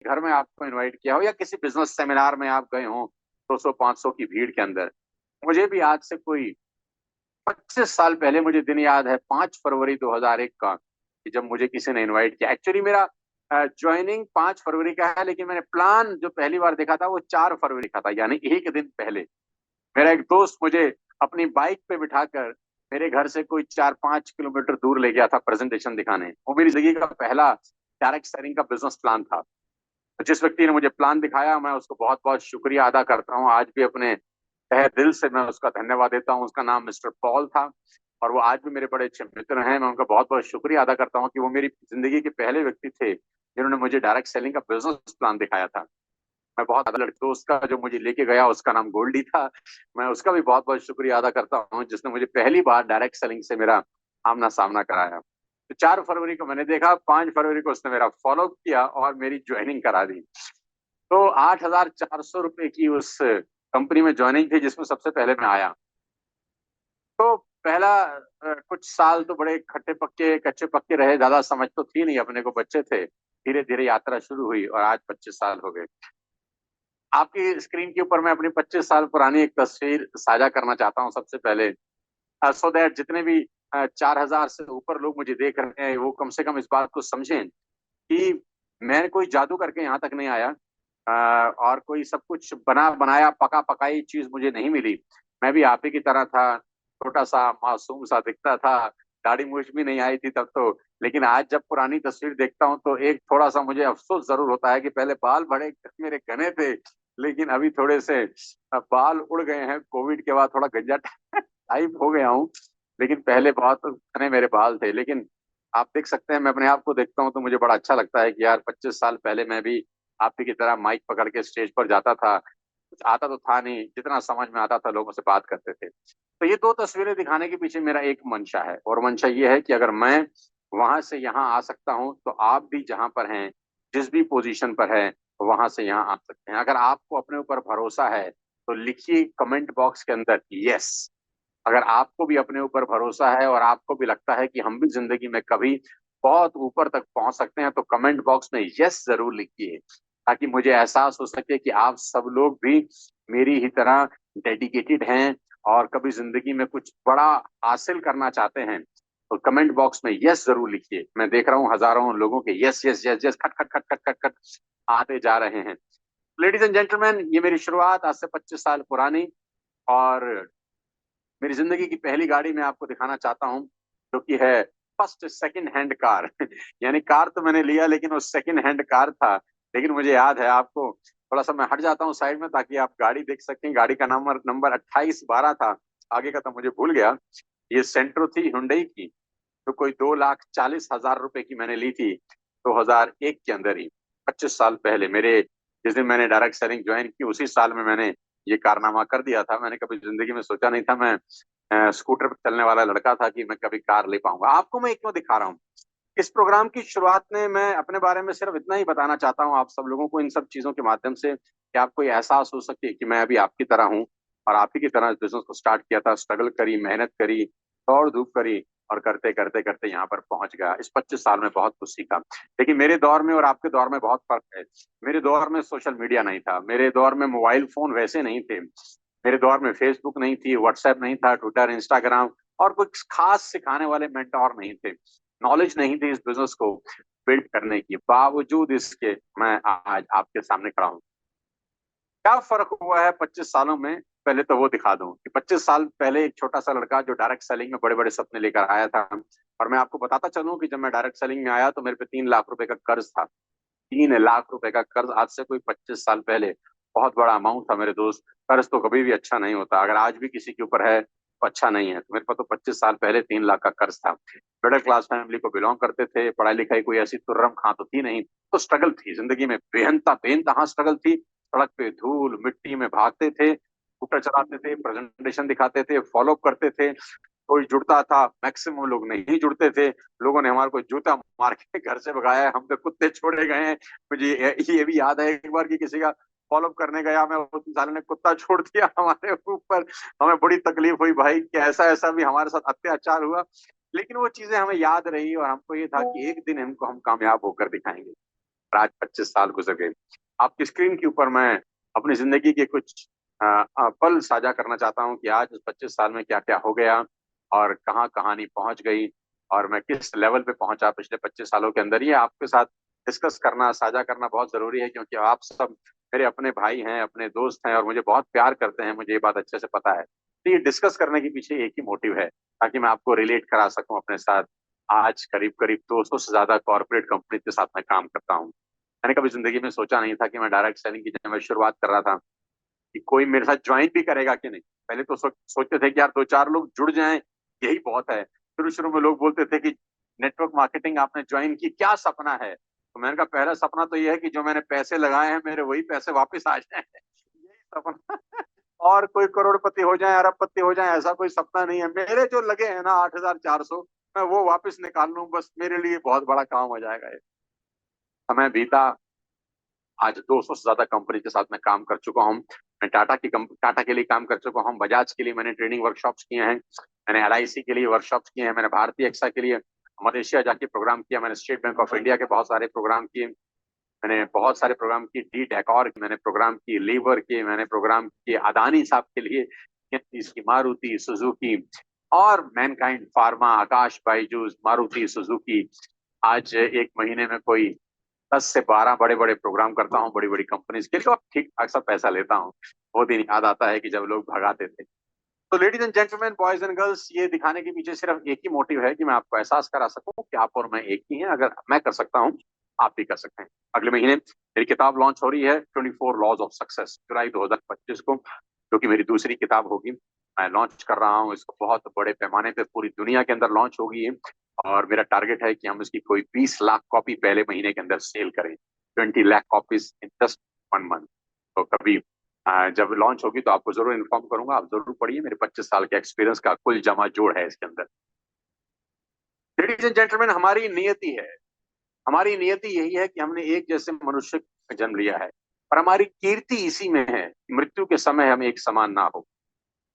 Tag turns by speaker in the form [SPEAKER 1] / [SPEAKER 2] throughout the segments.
[SPEAKER 1] घर में आपको इनवाइट किया हो या किसी बिजनेस सेमिनार में आप गए हो 200-500 की भीड़ के अंदर। मुझे भी आज से कोई 25 साल पहले मुझे दिन याद है, 5 फरवरी 2001 का, कि जब मुझे किसी ने इनवाइट किया। एक्चुअली मेरा ज्वाइनिंग 5 फरवरी का है, लेकिन मैंने प्लान जो पहली बार देखा था वो 4 फरवरी का था, यानी एक दिन पहले। मेरा एक दोस्त मुझे अपनी बाइक पे बिठाकर मेरे घर से कोई 4-5 किलोमीटर दूर ले गया था प्रेजेंटेशन दिखाने। वो मेरी जिंदगी का पहला डायरेक्ट सेलिंग का बिजनेस प्लान था। तो जिस व्यक्ति ने मुझे प्लान दिखाया, मैं उसको बहुत बहुत शुक्रिया अदा करता हूँ। आज भी अपने तहे दिल से मैं उसका धन्यवाद देता हूँ। उसका नाम मिस्टर पॉल था और वो आज भी मेरे बड़े अच्छे मित्र हैं। मैं उनका बहुत बहुत शुक्रिया अदा करता हूँ कि वो मेरी जिंदगी के पहले व्यक्ति थे जिन्होंने मुझे डायरेक्ट सेलिंग का बिजनेस प्लान दिखाया था। मैं बहुत लड़के दोस्त का जो मुझे लेके गया, उसका नाम गोल्डी था। मैं उसका भी बहुत बहुत शुक्रिया अदा करता हूँ जिसने मुझे पहली बार डायरेक्ट सेलिंग से मेरा आमना सामना कराया। तो 4 फरवरी को मैंने देखा, 5 फरवरी को उसने मेरा फॉलो किया और मेरी ज्वाइनिंग करा दी। तो 8,400 रुपए की उस कंपनी में ज्वाइनिंग थी जिसमें सबसे पहले मैं आया। तो पहला कुछ साल तो बड़े खट्टे पक्के कच्चे पक्के रहे, ज्यादा समझ तो थी नहीं, अपने को बच्चे थे। धीरे धीरे यात्रा शुरू हुई और आज 25 साल हो गए। आपकी स्क्रीन के ऊपर मैं अपनी 25 साल पुरानी एक तस्वीर साझा करना चाहता हूँ सबसे पहले, सो दैट जितने भी 4,000 से ऊपर लोग मुझे देख रहे हैं वो कम से कम इस बात को समझें कि मैं कोई जादू करके यहाँ तक नहीं आया। और कोई सब कुछ बना बनाया पका पकाई चीज मुझे नहीं मिली। मैं भी आप ही की तरह था, छोटा सा मासूम सा दिखता था, दाढ़ी मूछ भी नहीं आई थी तब तो। लेकिन आज जब पुरानी तस्वीर देखता हूँ तो एक थोड़ा सा मुझे अफसोस जरूर होता है कि पहले बाल बड़े मेरे घने थे, लेकिन अभी थोड़े से बाल उड़ गए हैं। कोविड के बाद थोड़ा गंजा टाइप हो गया हूँ, लेकिन पहले बहुत घने मेरे बाल थे। लेकिन आप देख सकते हैं, मैं अपने आप को देखता हूँ तो मुझे बड़ा अच्छा लगता है कि यार 25 साल पहले मैं भी आप ही की तरह माइक पकड़ के स्टेज पर जाता था। कुछ आता तो था नहीं, जितना समझ में आता था लोगों से बात करते थे। तो ये दो तस्वीरें दिखाने के पीछे मेरा एक मंशा है, और मंशा ये है कि अगर मैं वहां से यहाँ आ सकता हूँ तो आप भी जहां पर हैं, जिस भी पोजीशन पर है, वहां से यहाँ आ सकते हैं। अगर आपको अपने ऊपर भरोसा है तो लिखिए कमेंट बॉक्स के अंदर यस। अगर आपको भी अपने ऊपर भरोसा है और आपको भी लगता है कि हम भी जिंदगी में कभी बहुत ऊपर तक पहुंच सकते हैं, तो कमेंट बॉक्स में यस जरूर लिखिए, ताकि मुझे एहसास हो सके कि आप सब लोग भी मेरी ही तरह डेडिकेटेड हैं और कभी जिंदगी में कुछ बड़ा हासिल करना चाहते हैं। तो कमेंट बॉक्स में यस जरूर लिखिए। मैं देख रहा हूँ हजारों लोगों के यस यस यस यस खट खट खट खट खट खट आते जा रहे हैं। लेडीज एंड जेंटलमैन, ये मेरी शुरुआत आज से 25 साल पुरानी, और मेरी जिंदगी की पहली गाड़ी मैं आपको दिखाना चाहता हूँ, जो कि है फर्स्ट सेकंड हैंड कार। यानी कार तो मैंने लिया लेकिन वो सेकंड हैंड कार था। लेकिन मुझे याद है, आपको थोड़ा सा मैं हट जाता हूँ साइड में ताकि आप गाड़ी देख सकें। गाड़ी का नंबर नंबर 2812 था, आगे का तो मुझे भूल गया। ये सेंट्रो थी हुंडई की, तो कोई 2,40,000 रुपए की मैंने ली थी 2001 के अंदर ही, 25 साल पहले। मेरे जिस दिन मैंने डायरेक्ट सेलिंग ज्वाइन की उसी साल में मैंने ये कारनामा कर दिया था। मैंने कभी जिंदगी में सोचा नहीं था, मैं स्कूटर पर चलने वाला लड़का था, कि मैं कभी कार ले पाऊंगा। आपको मैं क्यों दिखा रहा हूँ, इस प्रोग्राम की शुरुआत में मैं अपने बारे में सिर्फ इतना ही बताना चाहता हूँ आप सब लोगों को, इन सब चीजों के माध्यम से, कि आपको ये एहसास हो सके कि मैं अभी आपकी तरह हूँ और आप ही की तरह इस बिजनेस को स्टार्ट किया था, स्ट्रगल करी, मेहनत करी, दौड़ धूप करी, और करते करते करते यहाँ पर पहुंच गया। इस 25 साल में बहुत कुछ सीखा। लेकिन मेरे दौर में और आपके दौर में बहुत फर्क है। मेरे दौर में सोशल मीडिया नहीं था, मेरे दौर में मोबाइल फोन वैसे नहीं थे, मेरे दौर में फेसबुक नहीं थी, व्हाट्सएप नहीं था, ट्विटर, इंस्टाग्राम, और कुछ खास सिखाने वाले मेंटोर नहीं थे। नॉलेज नहीं थी इस बिजनेस को बिल्ड करने की। बावजूद इसके मैं आज आपके सामने खड़ा हूँ। क्या फर्क हुआ है 25 सालों में, पहले तो वो दिखा दूं कि 25 साल पहले एक छोटा सा लड़का जो डायरेक्ट सेलिंग में बड़े बड़े सपने लेकर आया था। और मैं आपको बताता चलूं कि जब मैं डायरेक्ट सेलिंग में आया तो मेरे पे 3 लाख रुपए का कर्ज था। 3 लाख रुपए का कर्ज आज से कोई 25 साल पहले बहुत बड़ा अमाउंट था मेरे दोस्त। कर्ज तो कभी भी अच्छा नहीं होता, अगर आज भी किसी के ऊपर है तो अच्छा नहीं है। तो मेरे पास तो 25 साल पहले 3 लाख का कर्ज था। मिडिल क्लास फैमिली को बिलोंग करते थे, पढ़ाई लिखाई कोई ऐसी तुर्रम खां तो थी नहीं, तो स्ट्रगल थी जिंदगी में, बेहनता बेनतहा स्ट्रगल थी। सड़क पे धूल मिट्टी में भागते थे, स्कूटर चलाते थे, प्रेजेंटेशन दिखाते थे, फॉलो करते थे। कोई जुड़ता था, मैक्सिमम लोग नहीं जुड़ते थे। लोगों ने हमारे को जूता मार के घर से भगाया है, हम पे कुत्ते छोड़े गए हैं। मुझे ये भी याद है एक बार कि किसी का फॉलो करने गया मैं, उस साले ने कुत्ता छोड़ दिया हमारे ऊपर। हमें बड़ी तकलीफ हुई भाई कि ऐसा ऐसा भी हमारे साथ अत्याचार हुआ। लेकिन वो चीजें हमें याद रही और हमको ये था कि एक दिन इनको हम कामयाब होकर दिखाएंगे। और आज 25 साल गुजर गए। आपकी स्क्रीन के ऊपर मैं अपनी जिंदगी के कुछ पल साझा करना चाहता हूँ कि आज उस 25 साल में क्या क्या हो गया और कहाँ कहानी पहुंच गई और मैं किस लेवल पे पहुंचा पिछले 25 सालों के अंदर। ये आपके साथ डिस्कस करना, साझा करना बहुत जरूरी है, क्योंकि आप सब मेरे अपने भाई हैं, अपने दोस्त हैं और मुझे बहुत प्यार करते हैं, मुझे ये बात अच्छे से पता है। तो ये डिस्कस करने के पीछे एक ही मोटिव है, ताकि मैं आपको रिलेट करा सकूं अपने साथ। आज करीब करीब 200 से ज्यादा कॉर्पोरेट कंपनी के साथ मैं काम करता हूँ। मैंने कभी जिंदगी में सोचा नहीं था कि मैं डायरेक्ट सेलिंग की जब मैं शुरुआत कर रहा था कि कोई मेरे साथ ज्वाइन भी करेगा कि नहीं। पहले तो सोचते थे कि यार 2-4 लोग जुड़ जाएं, यही बहुत है। शुरू शुरू में लोग बोलते थे कि नेटवर्क मार्केटिंग आपने ज्वाइन की, क्या सपना है? तो मैंने कहा पहला सपना तो यह है कि जो मैंने पैसे लगाए हैं मेरे वही पैसे वापस आ जाए, यही सपना। और कोई करोड़पति हो जाए, अरबपति हो जाए, ऐसा कोई सपना नहीं है। मेरे जो लगे हैं ना 8,400, मैं वो वापस निकाल लूं, बस मेरे लिए बहुत बड़ा काम हो जाएगा ये। समय बीता, आज 200 से ज्यादा कंपनी के साथ मैं काम कर चुका हूँ। मैं टाटा के लिए काम कर चुका हूँ, बजाज के लिए मैंने ट्रेनिंग वर्कशॉप्स किए हैं, मैंने LIC के लिए वर्कशॉप्स किए हैं, मैंने भारतीय एक्सा के लिए मलेशिया जाके प्रोग्राम किया, मैंने स्टेट बैंक ऑफ इंडिया के बहुत सारे प्रोग्राम किए, मैंने बहुत सारे प्रोग्राम किए, डी डेकॉर मैंने प्रोग्राम किए, लीवर के मैंने प्रोग्राम किए, अदानी साहब के लिए इसकी मारुति सुजुकी और मैनकाइंड फार्मा, आकाश बाइजूस, मारुति सुजुकी। आज एक महीने में कोई 10 से 12 बड़े बड़े प्रोग्राम करता हूँ बड़ी बड़ी कंपनीज के लिए, तो ठीक ठाक सा पैसा लेता हूँ। वो दिन याद आता है कि जब लोग भगाते थे। तो ladies and gentleman, boys and girls, ये दिखाने के पीछे सिर्फ एक ही मोटिव है कि मैं आपको एहसास करा सकूं कि आप और मैं एक ही हैं। अगर मैं कर सकता हूं, आप भी कर सकते हैं। अगले महीने मेरी किताब लॉन्च हो रही है, 24 लॉज ऑफ सक्सेस, जुलाई 2025 को, जो कि मेरी दूसरी किताब होगी। मैं लॉन्च कर रहा हूँ इसको, बहुत बड़े पैमाने पे पूरी दुनिया के अंदर लॉन्च होगी ये। और मेरा टारगेट है कि हम इसकी कोई 20 लाख कॉपी पहले महीने के अंदर सेल करें, 20 lakh copies in just 1 month. तो कभी जब लॉन्च होगी तो आपको जरूर इन्फॉर्म करूंगा, आप जरूर पढ़िए। मेरे 25 साल के एक्सपीरियंस का कुल जमा जोड़ है इसके अंदर। लेडीज एंड जेंटलमैन, हमारी नियति है, हमारी नियति यही है कि हमने एक जैसे मनुष्य का जन्म लिया है, और हमारी कीर्ति इसी में है, मृत्यु के समय हम एक समान ना हो।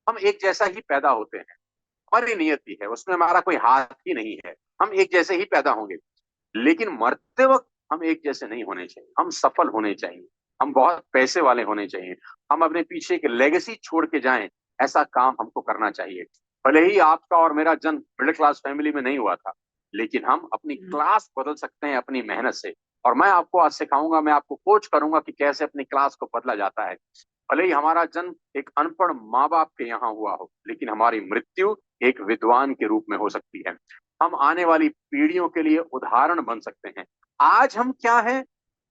[SPEAKER 1] हम एक जैसा ही पैदा होते हैं, हमारी नियति है, उसमें हमारा कोई हाथ ही नहीं है। हम एक जैसे ही पैदा होंगे, लेकिन मरते वक्त हम एक जैसे नहीं होने चाहिए। हम सफल होने चाहिए, हम बहुत पैसे वाले होने चाहिए, हम अपने पीछे एक लेगेसी छोड़ के जाएं, ऐसा काम हमको करना चाहिए। भले ही आपका और मेरा जन्म मिडिल क्लास फैमिली में नहीं हुआ था, लेकिन हम अपनी क्लास बदल सकते हैं अपनी मेहनत से। और मैं आपको आज सिखाऊंगा, मैं आपको कोच करूंगा कि कैसे अपनी क्लास को बदला जाता है। भले ही हमारा जन्म एक अनपढ़ माँ बाप के यहाँ हुआ हो, लेकिन हमारी मृत्यु एक विद्वान के रूप में हो सकती है। हम आने वाली पीढ़ियों के लिए उदाहरण बन सकते हैं। आज हम क्या हैं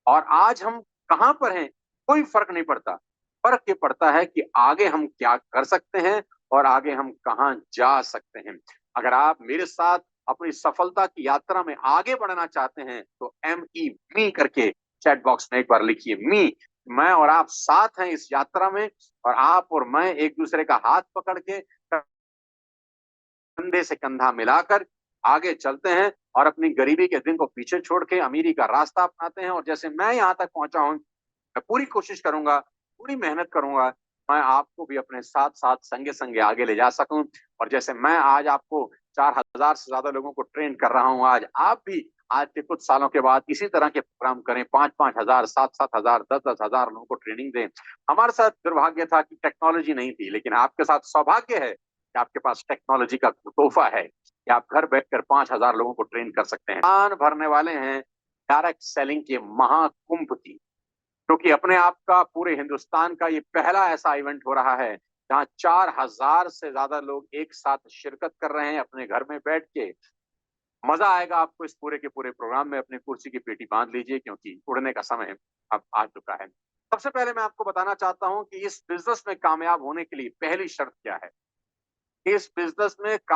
[SPEAKER 1] और आज हम कहां पर हैं, कोई फर्क नहीं पड़ता। फर्क ये पड़ता है कि आगे हम क्या कर सकते हैं और आगे हम कहां जा सकते हैं। अगर आप मेरे साथ अपनी सफलता की यात्रा में आगे बढ़ना चाहते हैं तो मी करके चैट बॉक्स में एक बार लिखिए, मी। मैं और आप साथ हैं इस यात्रा में, और आप और मैं एक दूसरे का हाथ पकड़ के, कंधे से कंधा मिलाकर आगे चलते हैं और अपनी गरीबी के दिन को पीछे छोड़ के अमीरी का रास्ता अपनाते हैं। और जैसे मैं यहाँ तक पहुंचा हूँ, मैं पूरी कोशिश करूंगा, पूरी मेहनत करूंगा, मैं आपको भी अपने साथ साथ संगे संगे आगे ले जा सकूं। और जैसे मैं आज आपको 4,000 से ज्यादा लोगों को ट्रेन कर रहा हूं, आज आप भी आज के कुछ सालों के बाद इसी तरह के प्रोग्राम करें, 5-5 हजार, 7-7 हजार, 10-10 हजार लोगों को ट्रेनिंग दें। हमारे साथ दुर्भाग्य था कि टेक्नोलॉजी नहीं थी, लेकिन आपके साथ सौभाग्य है कि आपके पास टेक्नोलॉजी का तोहफा है कि आप घर बैठकर 5,000 लोगों को ट्रेन कर सकते हैं। कान भरने वाले हैं डायरेक्ट सेलिंग के महाकुंभ की, क्योंकि अपने आप का पूरे हिंदुस्तान का ये पहला ऐसा इवेंट हो रहा है जहां 4,000 से ज्यादा लोग एक साथ शिरकत कर रहे हैं अपने घर में बैठ के। मजा आएगा आपको इस पूरे के पूरे प्रोग्राम में। अपनी कुर्सी की पेटी बांध लीजिए, क्योंकि उड़ने का समय अब आ चुका है। सबसे पहले मैं आपको बताना चाहता हूं कि इस बिजनेस में कामयाब होने के लिए पहली शर्त क्या है। इस बिजनेस में काम